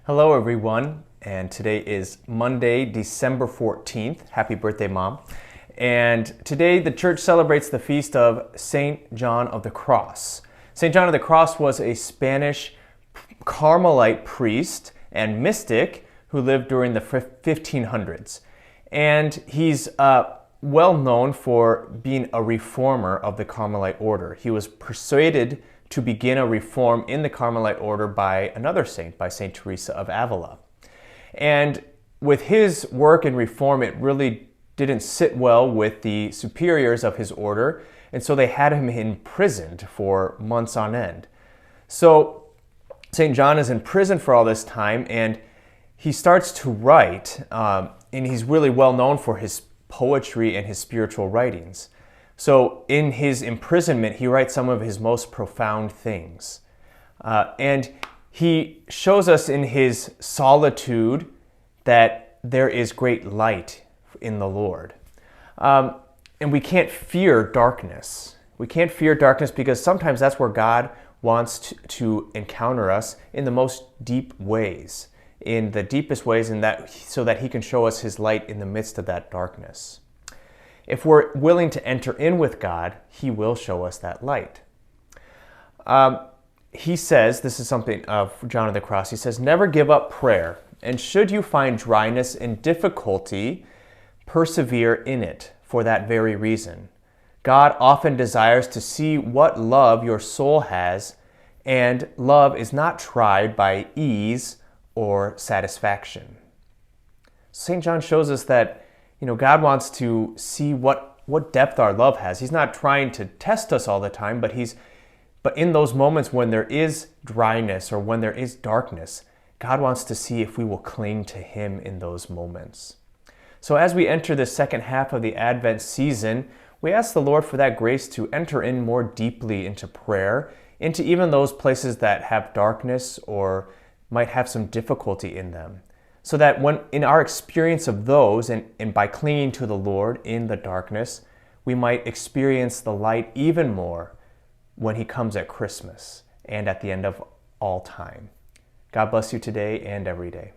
Hello everyone, and today is Monday, December 14th. Happy birthday, Mom. And today the church celebrates the feast of Saint John of the Cross. Saint John of the Cross was a Spanish Carmelite priest and mystic who lived during the 1500s. And he's well known for being a reformer of the Carmelite order. He was persuaded to begin a reform in the Carmelite order by another saint, by Saint Teresa of Avila. And with his work in reform, it really didn't sit well with the superiors of his order, and so they had him imprisoned for months on end. So Saint John is in prison for all this time, and he starts to write, and he's really well known for his poetry and his spiritual writings. So in his imprisonment, he writes some of his most profound things. And he shows us in his solitude that there is great light in the Lord. And we can't fear darkness. We can't fear darkness because sometimes that's where God wants to encounter us in the most deep ways, in the deepest ways, so that he can show us his light in the midst of that darkness. If we're willing to enter in with God, he will show us that light. He says, this is something of John of the Cross, he says, "Never give up prayer, and should you find dryness and difficulty, persevere in it for that very reason. God often desires to see what love your soul has, and love is not tried by ease or satisfaction." St. John shows us that God wants to see what depth our love has. He's not trying to test us all the time, but in those moments when there is dryness or when there is darkness, God wants to see if we will cling to him in those moments. So as we enter the second half of the Advent season, we ask the Lord for that grace to enter in more deeply into prayer, into even those places that have darkness or might have some difficulty in them. So that when in our experience of those, and by clinging to the Lord in the darkness, we might experience the light even more when he comes at Christmas and at the end of all time. God bless you today and every day.